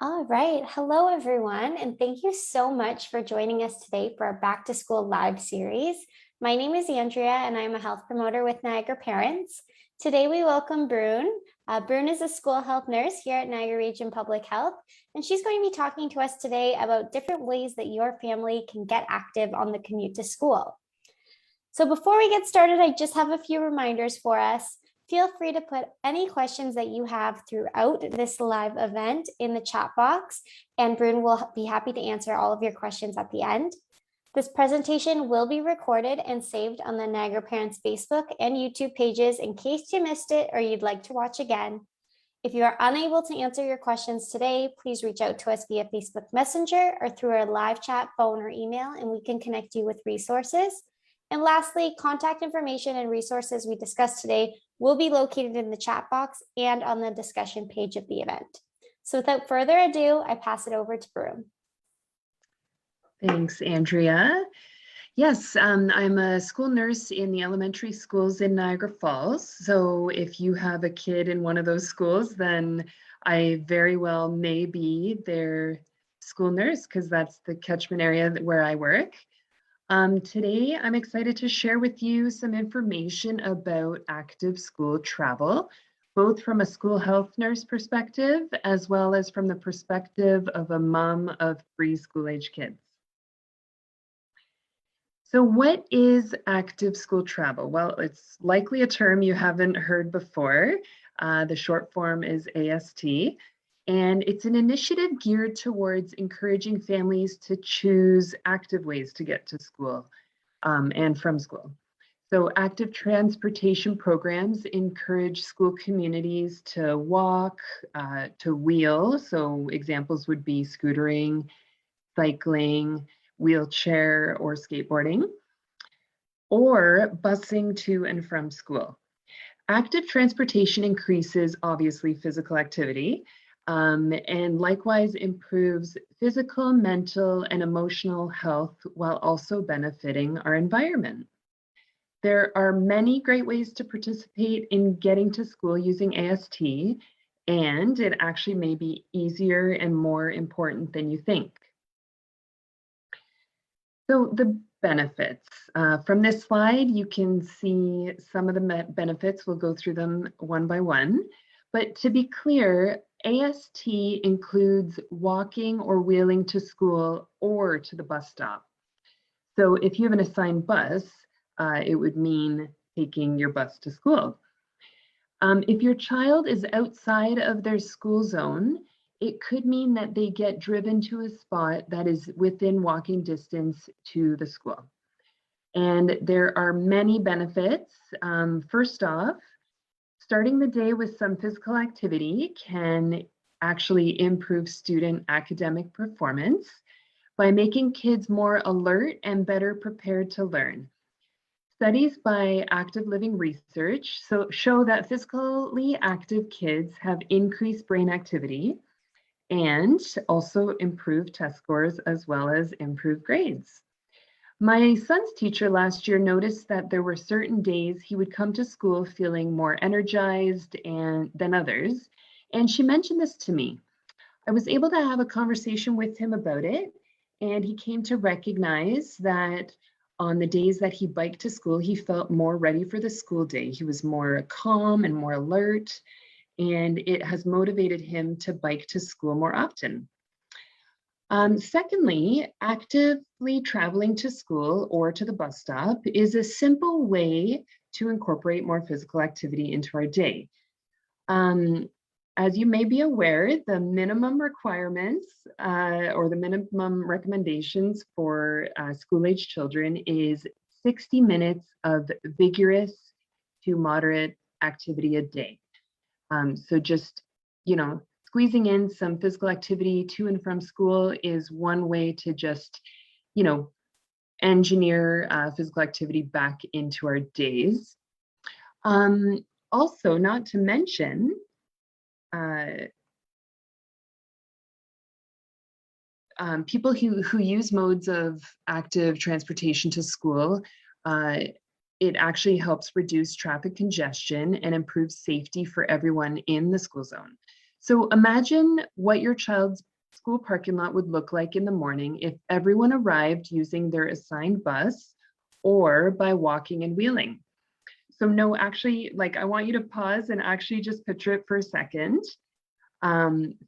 All right. Hello, everyone, and thank you so much for joining us today for our Back to School Live series. My name is Andrea, and I'm a health promoter with Niagara Parents. Today, we welcome Brun. Brun is a school health nurse here at Niagara Region Public Health, and she's going to be talking to us today about different ways that your family can get active on the commute to school. So before we get started, I just have a few reminders for us. Feel free to put any questions that you have throughout this live event in the chat box, and Brun will be happy to answer all of your questions at the end. This presentation will be recorded and saved on the Niagara Parents Facebook and YouTube pages in case you missed it or you'd like to watch again. If you are unable to answer your questions today, please reach out to us via Facebook Messenger or through our live chat, phone, or email, and we can connect you with resources. And lastly, contact information and resources we discussed today will be located in the chat box and on the discussion page of the event. So without further ado, I pass it over to Brun. Thanks, Andrea. Yes, I'm a school nurse in the elementary schools in Niagara Falls. So if you have a kid in one of those schools, then I very well may be their school nurse because that's the catchment area where I work. Today, I'm excited to share with you some information about active school travel, both from a school health nurse perspective, as well as from the perspective of a mom of 3 school-age kids. So what is active school travel? Well, it's likely a term you haven't heard before. The short form is AST. And it's an initiative geared towards encouraging families to choose active ways to get to school and from school. So active transportation programs encourage school communities to walk, to wheel. So examples would be scootering, cycling, wheelchair, or skateboarding, or busing to and from school. Active transportation increases, obviously, physical activity, and likewise improves physical, mental, and emotional health while also benefiting our environment. There are many great ways to participate in getting to school using AST, and it actually may be easier and more important than you think. So the benefits. From this slide, you can see some of the benefits. We'll go through them one by one. But to be clear, AST includes walking or wheeling to school or to the bus stop. So if you have an assigned bus, it would mean taking your bus to school. If your child is outside of their school zone, it could mean that they get driven to a spot that is within walking distance to the school. And there are many benefits. First off, starting the day with some physical activity can actually improve student academic performance by making kids more alert and better prepared to learn. Studies by Active Living Research show that physically active kids have increased brain activity and also improved test scores as well as improved grades. My son's teacher last year noticed that there were certain days he would come to school feeling more energized than others, and she mentioned this to me. I was able to have a conversation with him about it, and he came to recognize that on the days that he biked to school, he felt more ready for the school day. He was more calm and more alert, and it has motivated him to bike to school more often. Secondly, actively traveling to school or to the bus stop is a simple way to incorporate more physical activity into our day. As you may be aware, the minimum requirements or the minimum recommendations for school-age children is 60 minutes of vigorous to moderate activity a day. So just, squeezing in some physical activity to and from school is one way to just, engineer physical activity back into our days. Also, not to mention, people who use modes of active transportation to school, it actually helps reduce traffic congestion and improve safety for everyone in the school zone. So imagine what your child's school parking lot would look like in the morning if everyone arrived using their assigned bus or by walking and wheeling. So no, actually, like I want you to pause and actually just picture it for a second.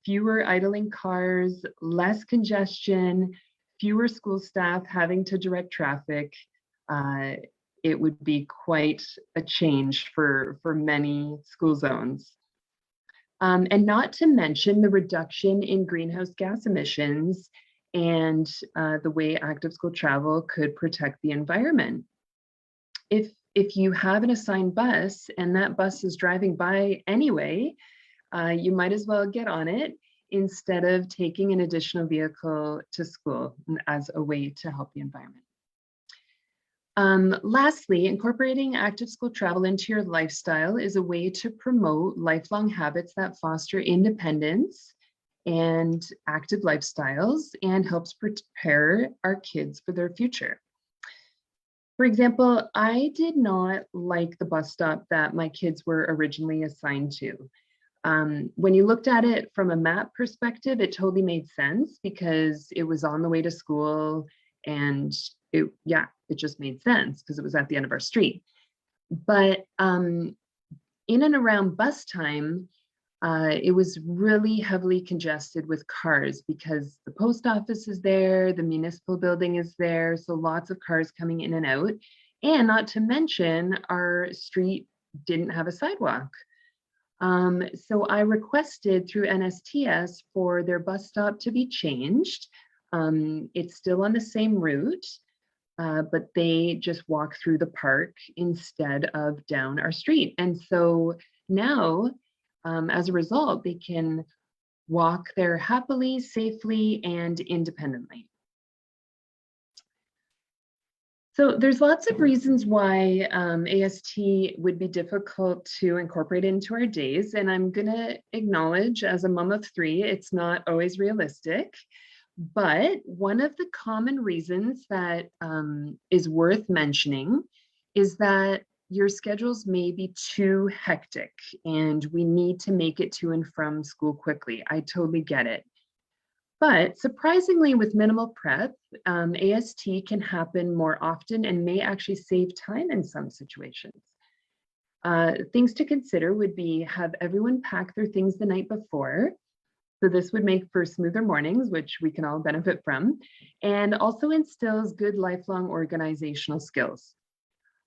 Fewer idling cars, less congestion, fewer school staff having to direct traffic. It would be quite a change for many school zones. And not to mention the reduction in greenhouse gas emissions and the way active school travel could protect the environment. If you have an assigned bus and that bus is driving by anyway, you might as well get on it instead of taking an additional vehicle to school as a way to help the environment. Lastly, incorporating active school travel into your lifestyle is a way to promote lifelong habits that foster independence and active lifestyles and helps prepare our kids for their future. For example, I did not like the bus stop that my kids were originally assigned to. When you looked at it from a map perspective, it totally made sense because it was on the way to school and it just made sense because it was at the end of our street. But in and around bus time, it was really heavily congested with cars because the post office is there, the municipal building is there, so lots of cars coming in and out. And not to mention, our street didn't have a sidewalk. So I requested through NSTS for their bus stop to be changed. It's still on the same route, but they just walk through the park instead of down our street. And so now, as a result, they can walk there happily, safely, and independently. So there's lots of reasons why AST would be difficult to incorporate into our days. And I'm gonna acknowledge as a mom of three, it's not always realistic. But one of the common reasons that is worth mentioning is that your schedules may be too hectic and we need to make it to and from school quickly. I totally get it. But surprisingly, with minimal prep, AST can happen more often and may actually save time in some situations. Things to consider would be have everyone pack their things the night before. So this would make for smoother mornings, which we can all benefit from, and also instills good lifelong organizational skills.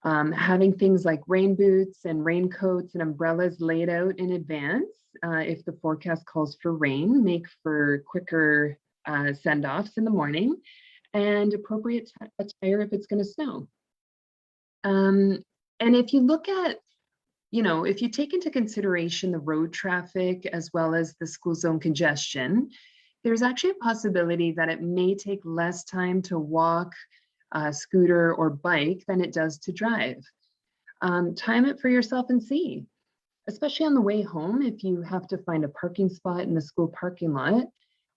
Having things like rain boots and raincoats and umbrellas laid out in advance, if the forecast calls for rain, make for quicker send-offs in the morning, and appropriate attire if it's going to snow. And if you look at, if you take into consideration the road traffic as well as the school zone congestion, there's actually a possibility that it may take less time to walk, scooter, or bike than it does to drive. Time it for yourself and see, especially on the way home if you have to find a parking spot in the school parking lot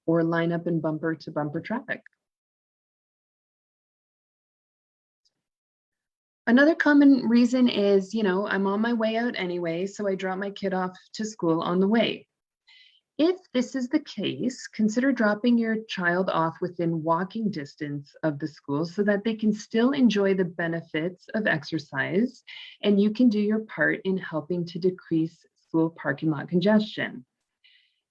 or line up in bumper to bumper traffic. Another common reason is, I'm on my way out anyway, so I drop my kid off to school on the way. If this is the case, consider dropping your child off within walking distance of the school so that they can still enjoy the benefits of exercise and you can do your part in helping to decrease school parking lot congestion.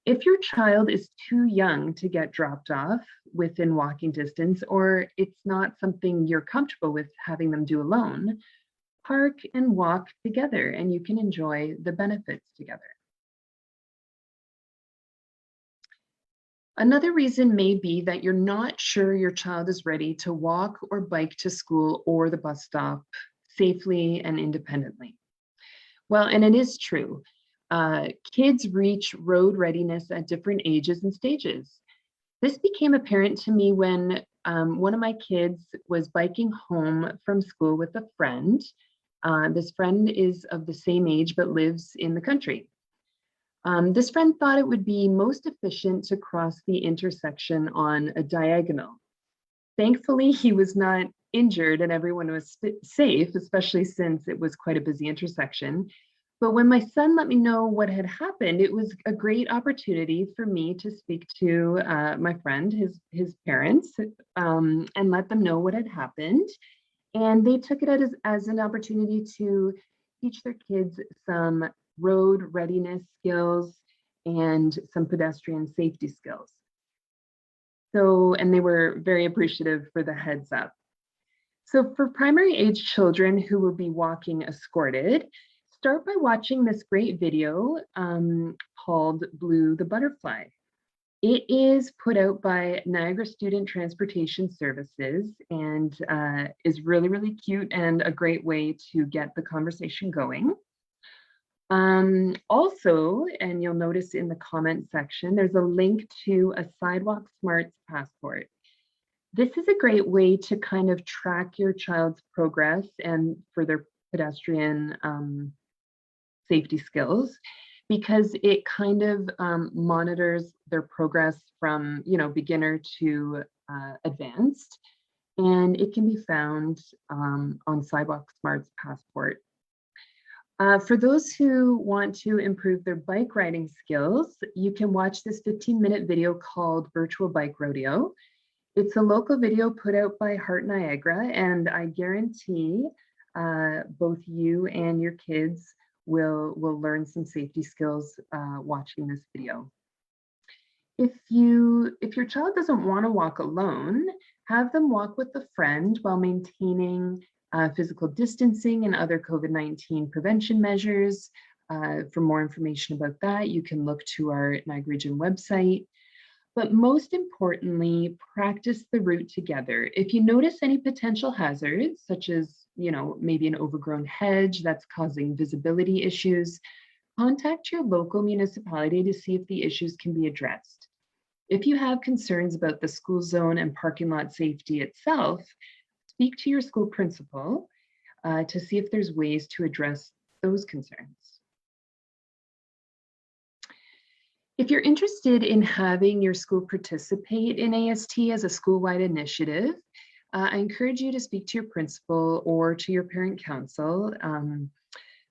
If your child is too young to get dropped off within walking distance, or it's not something you're comfortable with having them do alone, park and walk together and you can enjoy the benefits together. Another reason may be that you're not sure your child is ready to walk or bike to school or the bus stop safely and independently. Well, and it is true. Kids reach road readiness at different ages and stages. This became apparent to me when one of my kids was biking home from school with a friend. This friend is of the same age but lives in the country. This friend thought it would be most efficient to cross the intersection on a diagonal. Thankfully, he was not injured and everyone was safe, especially since it was quite a busy intersection. But when my son let me know what had happened, it was a great opportunity for me to speak to my friend, his parents, and let them know what had happened. And they took it as an opportunity to teach their kids some road readiness skills and some pedestrian safety skills. So, and they were very appreciative for the heads up. So for primary age children who will be walking escorted, start by watching this great video called Blue the Butterfly. It is put out by Niagara Student Transportation Services and is really, really cute and a great way to get the conversation going. Also, and you'll notice in the comment section, there's a link to a Sidewalk Smarts passport. This is a great way to kind of track your child's progress and for their pedestrian safety skills, because it kind of monitors their progress from, beginner to advanced, and it can be found on Sidewalk Smarts passport. For those who want to improve their bike riding skills, you can watch this 15-minute video called Virtual Bike Rodeo. It's a local video put out by Heart Niagara, and I guarantee both you and your kids will learn some safety skills watching this video. If your child doesn't want to walk alone, have them walk with a friend while maintaining physical distancing and other COVID-19 prevention measures. For more information about that, you can look to our Niagara Region website. But most importantly, practice the route together. If you notice any potential hazards, such as, maybe an overgrown hedge that's causing visibility issues, contact your local municipality to see if the issues can be addressed. If you have concerns about the school zone and parking lot safety itself, speak to your school principal to see if there's ways to address those concerns. If you're interested in having your school participate in AST as a school-wide initiative, I encourage you to speak to your principal or to your parent council.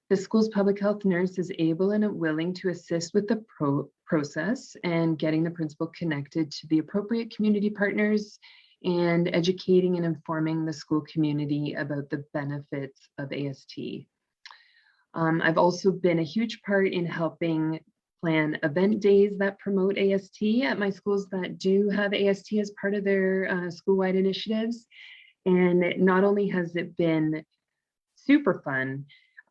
The school's public health nurse is able and willing to assist with the process and getting the principal connected to the appropriate community partners and educating and informing the school community about the benefits of AST. I've also been a huge part in helping plan event days that promote AST at my schools that do have AST as part of their school-wide initiatives. And not only has it been super fun,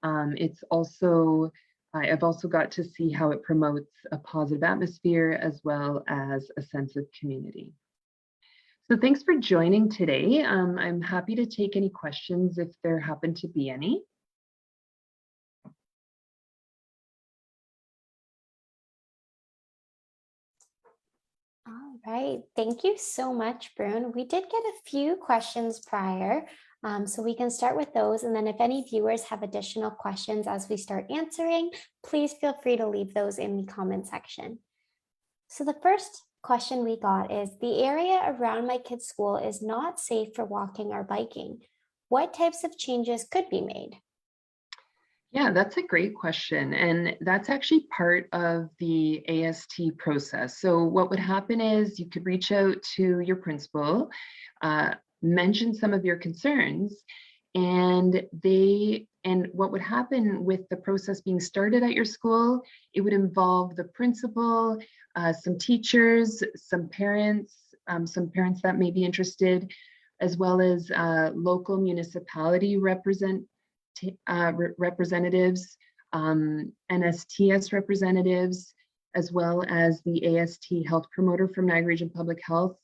I've also got to see how it promotes a positive atmosphere as well as a sense of community. So thanks for joining today. I'm happy to take any questions if there happen to be any. All right, thank you so much, Brun. We did get a few questions prior, so we can start with those. And then if any viewers have additional questions as we start answering, please feel free to leave those in the comment section. So the first question we got is, the area around my kid's school is not safe for walking or biking. What types of changes could be made? Yeah, that's a great question. And that's actually part of the AST process. So what would happen is you could reach out to your principal, mention some of your concerns, and what would happen with the process being started at your school, it would involve the principal, some teachers, some parents that may be interested, as well as local municipality representatives, NSTS representatives, as well as the AST health promoter from Niagara Region Public Health,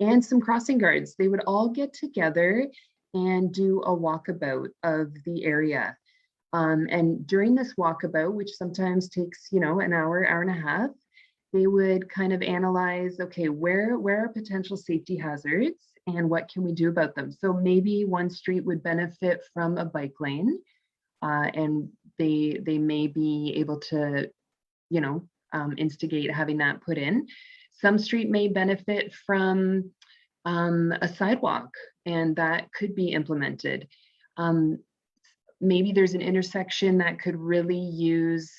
and some crossing guards. They would all get together and do a walkabout of the area. And during this walkabout, which sometimes takes, an hour, hour and a half, they would kind of analyze, okay, where are potential safety hazards and what can we do about them? So maybe one street would benefit from a bike lane, and they may be able to, instigate having that put in. Some street may benefit from a sidewalk, and that could be implemented. maybe there's an intersection that could really use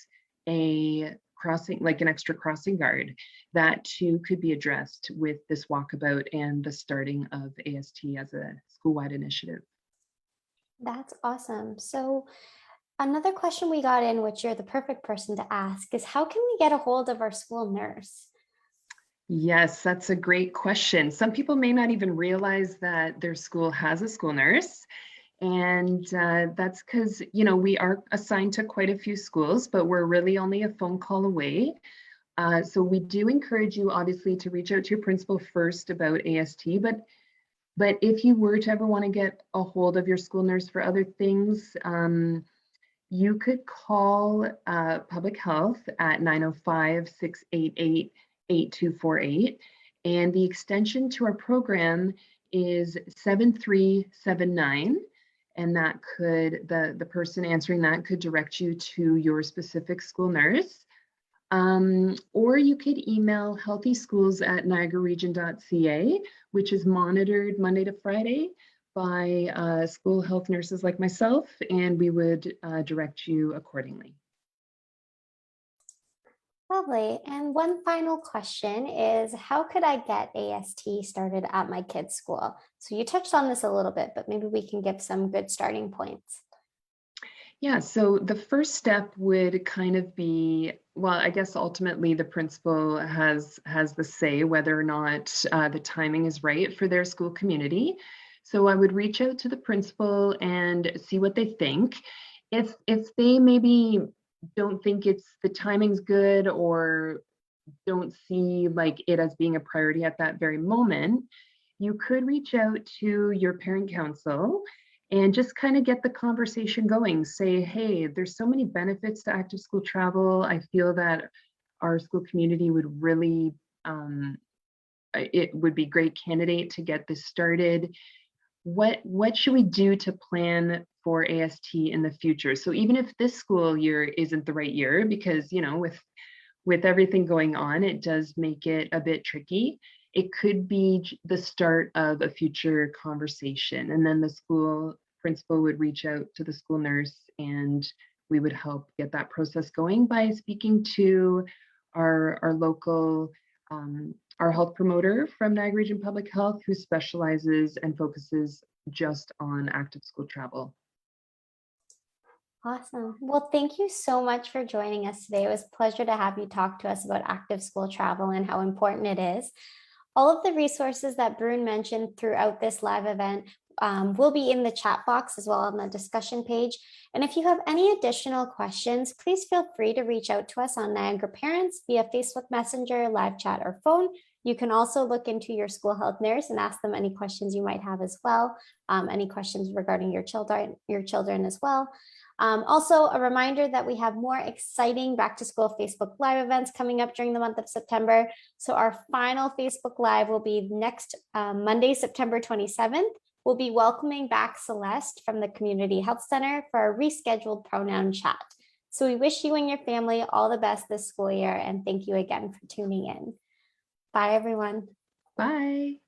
a crossing, like an extra crossing guard. That too could be addressed with this walkabout and the starting of AST as a school-wide initiative. That's awesome. So another question we got in, which you're the perfect person to ask, is how can we get a hold of our school nurse? Yes, that's a great question. Some people may not even realize that their school has a school nurse. And that's because, we are assigned to quite a few schools, but we're really only a phone call away. So we do encourage you, obviously, to reach out to your principal first about AST. But if you were to ever want to get a hold of your school nurse for other things, you could call public health at 905-688-8248. And the extension to our program is 7379. And that could, the person answering that could direct you to your specific school nurse. Or you could email healthyschools@niagararegion.ca, which is monitored Monday to Friday by school health nurses like myself, and we would direct you accordingly. Lovely. And one final question is, how could I get AST started at my kids' school? So you touched on this a little bit, but maybe we can give some good starting points. Yeah, so the first step would kind of be, well, I guess ultimately the principal has the say whether or not the timing is right for their school community. So I would reach out to the principal and see what they think. If they maybe don't think the timing's good or don't see like it as being a priority at that very moment, you could reach out to your parent council and just kind of get the conversation going. Say, hey, there's so many benefits to active school travel. I feel that our school community would really, it would be great candidate to get this started. What should we do to plan for AST in the future? So even if this school year isn't the right year, because with everything going on, it does make it a bit tricky. It could be the start of a future conversation. And then the school principal would reach out to the school nurse and we would help get that process going by speaking to our local, our health promoter from Niagara Region Public Health, who specializes and focuses just on active school travel. Awesome. Well, thank you so much for joining us today. It was a pleasure to have you talk to us about active school travel and how important it is. All of the resources that Brun mentioned throughout this live event will be in the chat box as well on the discussion page. And if you have any additional questions, please feel free to reach out to us on Niagara Parents via Facebook Messenger, live chat, or phone. You can also look into your school health nurse and ask them any questions you might have as well, any questions regarding your children as well. Also, a reminder that we have more exciting back to school Facebook Live events coming up during the month of September. So our final Facebook Live will be next Monday, September 27th. We'll be welcoming back Celeste from the Community Health Center for a rescheduled pronoun chat. So we wish you and your family all the best this school year, and thank you again for tuning in. Bye, everyone. Bye.